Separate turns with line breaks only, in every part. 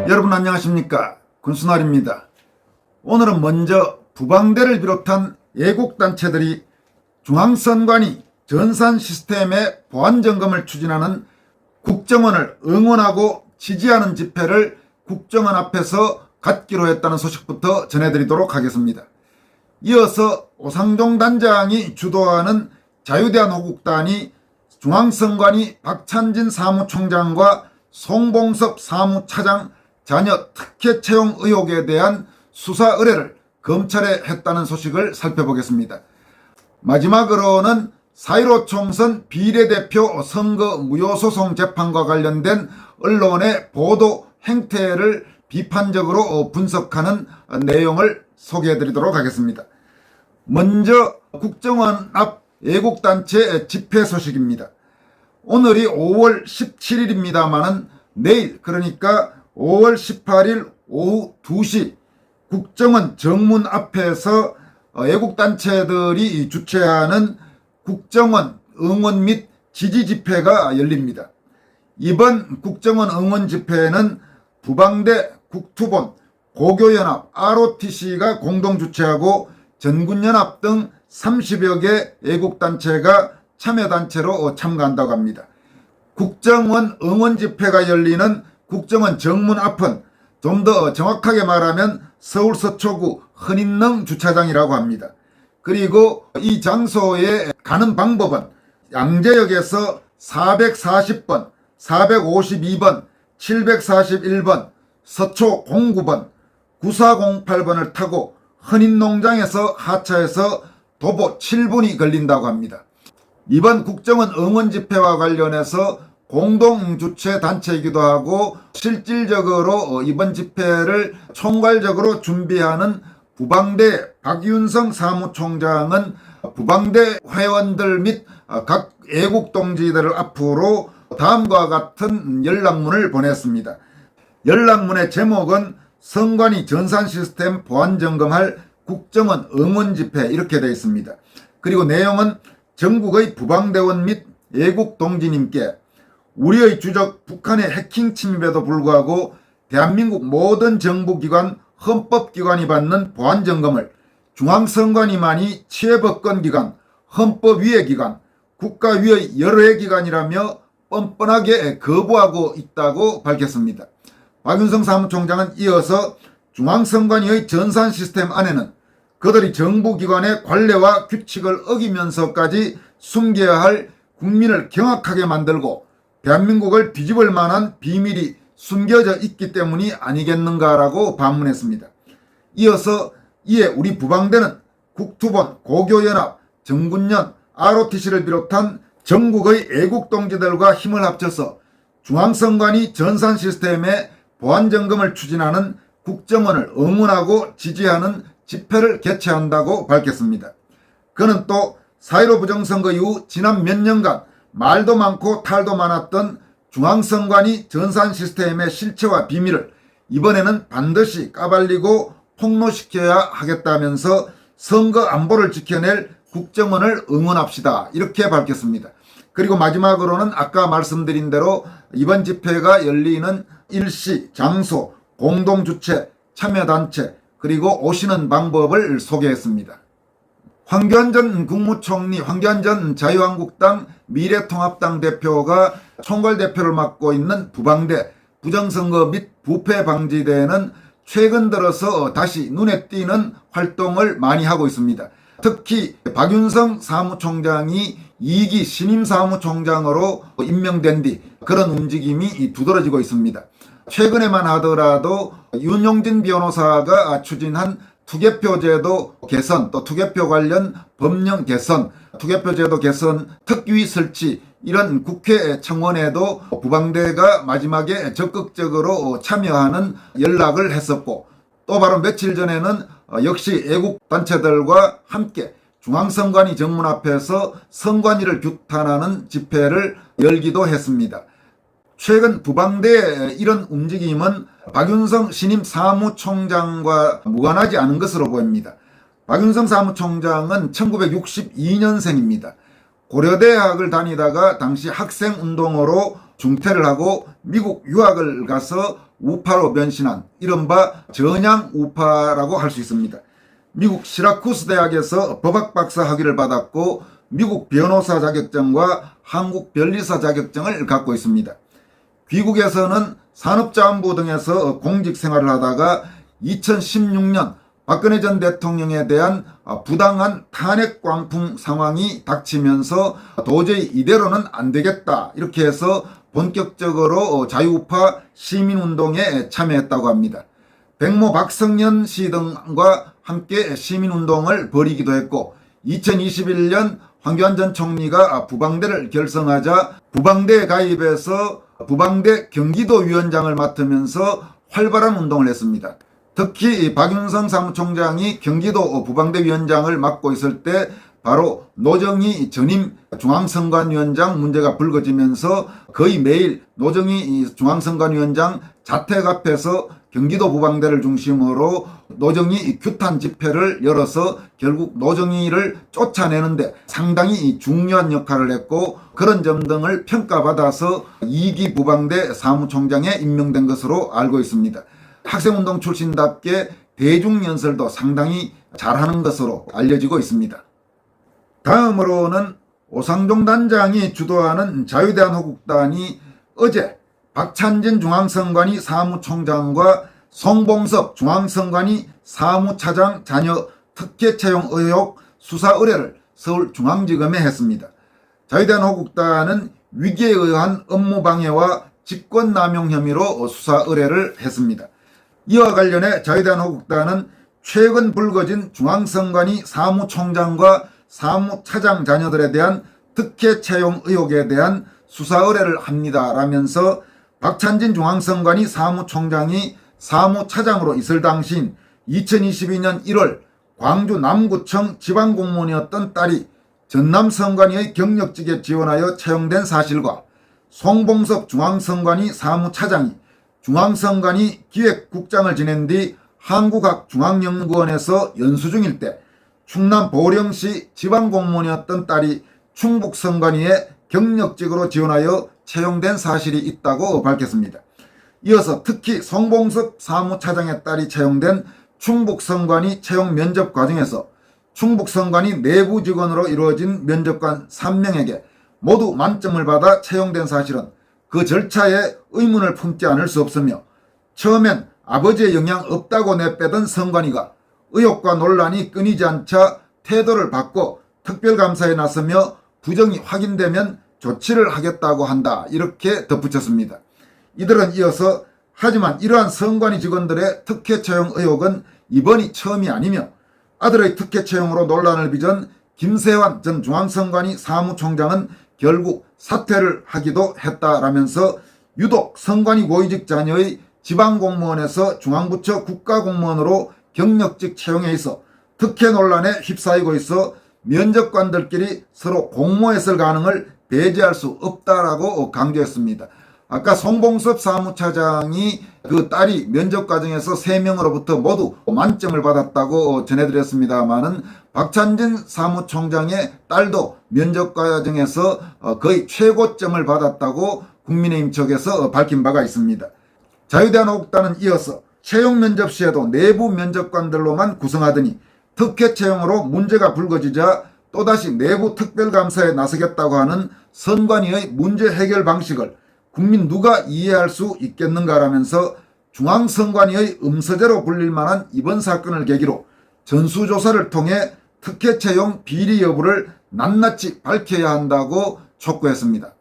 여러분 안녕하십니까? 군수날입니다. 오늘은 먼저 부방대를 비롯한 애국단체들이 중앙선관위 전산 시스템의 보안점검을 추진하는 국정원을 응원하고 지지하는 집회를 국정원 앞에서 갖기로 했다는 소식부터 전해드리도록 하겠습니다. 이어서 오상종 단장이 주도하는 자유대한호국단이 중앙선관위 박찬진 사무총장과 송봉섭 사무차장 자녀 특혜 채용 의혹에 대한 수사 의뢰를 검찰에 했다는 소식을 살펴보겠습니다. 마지막으로는 4.15 총선 비례대표 선거 무효소송 재판과 관련된 언론의 보도 행태를 비판적으로 분석하는 내용을 소개해드리도록 하겠습니다. 먼저 국정원 앞 애국단체 집회 소식입니다. 오늘이 5월 17일입니다만은 내일 그러니까 5월 18일 오후 2시 국정원 정문 앞에서 애국단체들이 주최하는 국정원 응원 및 지지 집회가 열립니다. 이번 국정원 응원 집회는 부방대, 국투본, 고교연합, ROTC가 공동 주최하고 전군연합 등 30여 개 애국단체가 참여단체로 참가한다고 합니다. 국정원 응원 집회가 열리는 국정원 정문 앞은 좀 더 정확하게 말하면 서울 서초구 헌인릉 주차장이라고 합니다. 그리고 이 장소에 가는 방법은 양재역에서 440번, 452번, 741번, 서초 09번, 9408번을 타고 헌인농장에서 하차해서 도보 7분이 걸린다고 합니다. 이번 국정원 응원 집회와 관련해서 공동 주최 단체이기도 하고 실질적으로 이번 집회를 총괄적으로 준비하는 부방대 박윤성 사무총장은 부방대 회원들 및 각 애국동지들을 앞으로 다음과 같은 연락문을 보냈습니다. 연락문의 제목은 선관위 전산 시스템 보안 점검할 국정원 응원 집회 이렇게 되어 있습니다. 그리고 내용은 전국의 부방대원 및 애국동지님께 우리의 주적 북한의 해킹 침입에도 불구하고 대한민국 모든 정부기관, 헌법기관이 받는 보안점검을 중앙선관위만이 치외법권기관, 헌법위의 기관, 국가위의 여러의 기관이라며 뻔뻔하게 거부하고 있다고 밝혔습니다. 박윤성 사무총장은 이어서 중앙선관위의 전산 시스템 안에는 그들이 정부기관의 관례와 규칙을 어기면서까지 숨겨야 할 국민을 경악하게 만들고 대한민국을 뒤집을 만한 비밀이 숨겨져 있기 때문이 아니겠는가라고 반문했습니다. 이어서 이에 우리 부방대는 국투본, 고교연합, 정군연, ROTC를 비롯한 전국의 애국동지들과 힘을 합쳐서 중앙선관위 전산 시스템의 보안점검을 추진하는 국정원을 응원하고 지지하는 집회를 개최한다고 밝혔습니다. 그는 또 4.15 부정선거 이후 지난 몇 년간 말도 많고 탈도 많았던 중앙선관위 전산 시스템의 실체와 비밀을 이번에는 반드시 까발리고 폭로시켜야 하겠다면서 선거 안보를 지켜낼 국정원을 응원합시다 이렇게 밝혔습니다. 그리고 마지막으로는 아까 말씀드린 대로 이번 집회가 열리는 일시, 장소, 공동주최, 참여단체 그리고 오시는 방법을 소개했습니다. 황교안 전 국무총리, 황교안 전 자유한국당 미래통합당 대표가 총괄대표를 맡고 있는 부방대 부정선거 및 부패방지대회는 최근 들어서 다시 눈에 띄는 활동을 많이 하고 있습니다. 특히 박윤성 사무총장이 2기 신임 사무총장으로 임명된 뒤 그런 움직임이 두드러지고 있습니다. 최근에만 하더라도 윤용진 변호사가 추진한 투개표제도 개선, 또 투개표 관련 법령 개선, 투개표제도 개선 특위 설치 이런 국회 청원에도 부방대가 마지막에 적극적으로 참여하는 연락을 했었고 또 바로 며칠 전에는 역시 애국단체들과 함께 중앙선관위 정문 앞에서 선관위를 규탄하는 집회를 열기도 했습니다. 최근 부방대의 이런 움직임은 박윤성 신임 사무총장과 무관하지 않은 것으로 보입니다. 박윤성 사무총장은 1962년생입니다. 고려대학을 다니다가 당시 학생운동으로 중퇴를 하고 미국 유학을 가서 우파로 변신한 이른바 전향 우파라고 할 수 있습니다. 미국 시라쿠스 대학에서 법학 박사 학위를 받았고 미국 변호사 자격증과 한국 변리사 자격증을 갖고 있습니다. 귀국에서는 산업자원부 등에서 공직 생활을 하다가 2016년 박근혜 전 대통령에 대한 부당한 탄핵 광풍 상황이 닥치면서 도저히 이대로는 안 되겠다 이렇게 해서 본격적으로 자유우파 시민운동에 참여했다고 합니다. 백모 박성년 씨 등과 함께 시민운동을 벌이기도 했고 2021년 황교안 전 총리가 부방대를 결성하자 부방대에 가입해서 부방대 경기도위원장을 맡으면서 활발한 운동을 했습니다. 특히 박윤성 사무총장이 경기도 부방대 위원장을 맡고 있을 때 바로 노정희 전임 중앙선관위원장 문제가 불거지면서 거의 매일 노정희 중앙선관위원장 자택 앞에서 경기도 부방대를 중심으로 노정희 규탄 집회를 열어서 결국 노정희를 쫓아내는데 상당히 중요한 역할을 했고 그런 점 등을 평가받아서 2기 부방대 사무총장에 임명된 것으로 알고 있습니다. 학생운동 출신답게 대중연설도 상당히 잘하는 것으로 알려지고 있습니다. 다음으로는 오상종 단장이 주도하는 자유대한호국단이 어제 박찬진 중앙선관위 사무총장과 송봉섭 중앙선관위 사무차장 자녀 특혜 채용 의혹 수사 의뢰를 서울중앙지검에 했습니다. 자유대한호국단은 위기에 의한 업무방해와 직권남용 혐의로 수사 의뢰를 했습니다. 이와 관련해 자유대한호국단은 최근 불거진 중앙선관위 사무총장과 사무차장 자녀들에 대한 특혜 채용 의혹에 대한 수사 의뢰를 합니다라면서 박찬진 중앙선관위 사무총장이 사무차장으로 있을 당시인 2022년 1월 광주 남구청 지방공무원이었던 딸이 전남선관위의 경력직에 지원하여 채용된 사실과 송봉섭 중앙선관위 사무차장이 중앙선관위 기획국장을 지낸 뒤 한국학중앙연구원에서 연수 중일 때 충남 보령시 지방공무원이었던 딸이 충북선관위에 경력직으로 지원하여 채용된 사실이 있다고 밝혔습니다. 이어서 특히 송봉섭 사무차장의 딸이 채용된 충북선관위 채용 면접 과정에서 충북선관위 내부 직원으로 이루어진 면접관 3명에게 모두 만점을 받아 채용된 사실은 그 절차에 의문을 품지 않을 수 없으며 처음엔 아버지의 영향 없다고 내빼던 선관위가 의혹과 논란이 끊이지 않자 태도를 바꿔 특별감사에 나서며 부정이 확인되면 조치를 하겠다고 한다 이렇게 덧붙였습니다. 이들은 이어서 하지만 이러한 선관위 직원들의 특혜 채용 의혹은 이번이 처음이 아니며 아들의 특혜 채용으로 논란을 빚은 김세환 전 중앙선관위 사무총장은 결국 사퇴를 하기도 했다라면서 유독 선관위 고위직 자녀의 지방공무원에서 중앙부처 국가공무원으로 경력직 채용에 있어 특혜 논란에 휩싸이고 있어 면접관들끼리 서로 공모했을 가능을 배제할 수 없다라고 강조했습니다. 아까 송봉섭 사무차장이 그 딸이 면접 과정에서 3명으로부터 모두 만점을 받았다고 전해드렸습니다만은 박찬진 사무총장의 딸도 면접 과정에서 거의 최고점을 받았다고 국민의힘 측에서 밝힌 바가 있습니다. 자유대한호국단은 이어서 채용 면접 시에도 내부 면접관들로만 구성하더니 특혜 채용으로 문제가 불거지자 또다시 내부 특별감사에 나서겠다고 하는 선관위의 문제 해결 방식을 국민 누가 이해할 수 있겠는가라면서 중앙선관위의 음서제로 불릴 만한 이번 사건을 계기로 전수조사를 통해 특혜 채용 비리 여부를 낱낱이 밝혀야 한다고 촉구했습니다.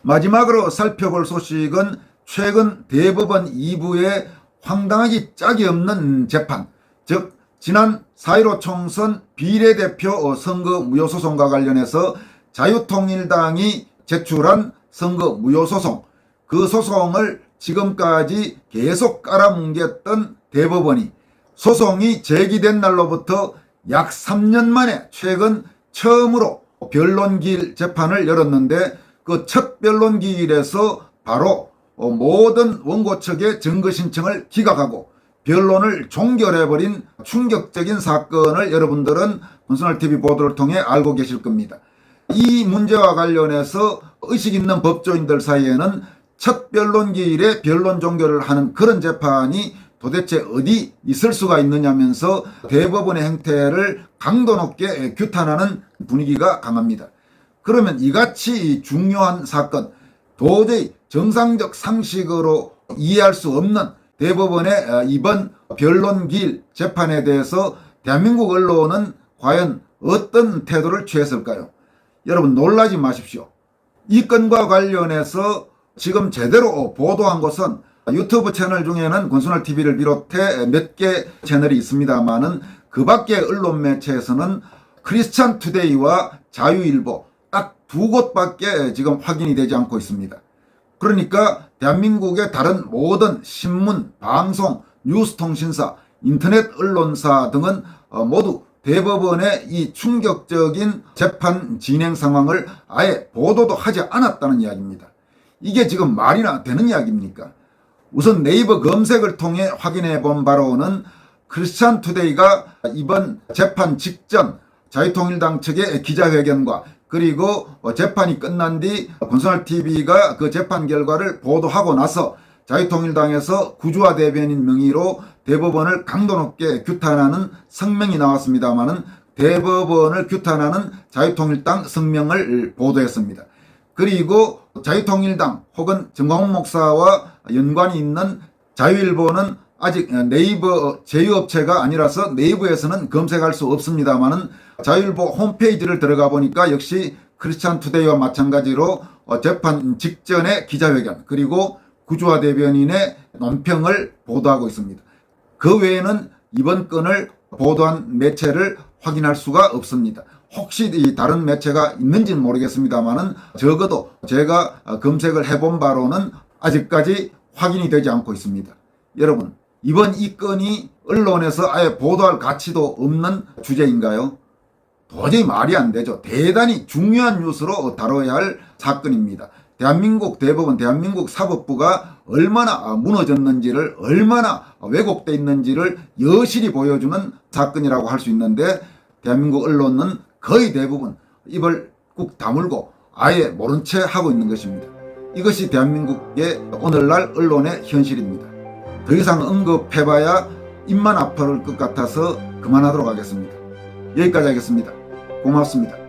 마지막으로 살펴볼 소식은 최근 대법원 2부의 황당하기 짝이 없는 재판, 즉 지난 4.15 총선 비례대표 선거 무효소송과 관련해서 자유통일당이 제출한 선거 무효소송, 그 소송을 지금까지 계속 깔아뭉갰던 대법원이 소송이 제기된 날로부터 약 3년 만에 최근 처음으로 변론기일 재판을 열었는데 그 첫 변론기일에서 바로 모든 원고 측의 증거 신청을 기각하고 변론을 종결해버린 충격적인 사건을 여러분들은 권순알TV 보도를 통해 알고 계실 겁니다. 이 문제와 관련해서 의식 있는 법조인들 사이에는 첫 변론기일에 변론 종결을 하는 그런 재판이 도대체 어디 있을 수가 있느냐면서 대법원의 행태를 강도 높게 규탄하는 분위기가 강합니다. 그러면 이같이 중요한 사건, 도저히 정상적 상식으로 이해할 수 없는 대법원의 이번 변론기일 재판에 대해서 대한민국 언론은 과연 어떤 태도를 취했을까요? 여러분 놀라지 마십시오. 이 건과 관련해서 지금 제대로 보도한 것은 유튜브 채널 중에는 권순월TV를 비롯해 몇 개 채널이 있습니다만은 그 밖의 언론 매체에서는 크리스찬 투데이와 자유일보 딱 두 곳밖에 지금 확인이 되지 않고 있습니다. 그러니까 대한민국의 다른 모든 신문, 방송, 뉴스통신사, 인터넷 언론사 등은 모두 대법원의 이 충격적인 재판 진행 상황을 아예 보도도 하지 않았다는 이야기입니다. 이게 지금 말이나 되는 이야기입니까? 우선 네이버 검색을 통해 확인해 본 바로는 크리스찬 투데이가 이번 재판 직전 자유통일당 측의 기자회견과 그리고 재판이 끝난 뒤 권순월TV가 그 재판 결과를 보도하고 나서 자유통일당에서 구주화 대변인 명의로 대법원을 강도 높게 규탄하는 성명이 나왔습니다마는 대법원을 규탄하는 자유통일당 성명을 보도했습니다. 그리고 자유통일당 혹은 정광훈 목사와 연관이 있는 자유일보는 아직 네이버 제휴업체가 아니라서 네이버에서는 검색할 수 없습니다만은 자유일보 홈페이지를 들어가 보니까 역시 크리스찬 투데이와 마찬가지로 재판 직전의 기자회견 그리고 구주화 대변인의 논평을 보도하고 있습니다. 그 외에는 이번 건을 보도한 매체를 확인할 수가 없습니다. 혹시 이 다른 매체가 있는지는 모르겠습니다만은 적어도 제가 검색을 해본 바로는 아직까지 확인이 되지 않고 있습니다. 여러분, 이번 이 건이 언론에서 아예 보도할 가치도 없는 주제인가요? 도저히 말이 안 되죠. 대단히 중요한 뉴스로 다뤄야 할 사건입니다. 대한민국 대법원, 대한민국 사법부가 얼마나 무너졌는지를, 얼마나 왜곡되어 있는지를 여실히 보여주는 사건이라고 할 수 있는데 대한민국 언론은 거의 대부분 입을 꾹 다물고 아예 모른 채 하고 있는 것입니다. 이것이 대한민국의 오늘날 언론의 현실입니다. 더 이상 언급해봐야 입만 아파올 것 같아서 그만하도록 하겠습니다. 여기까지 하겠습니다. 고맙습니다.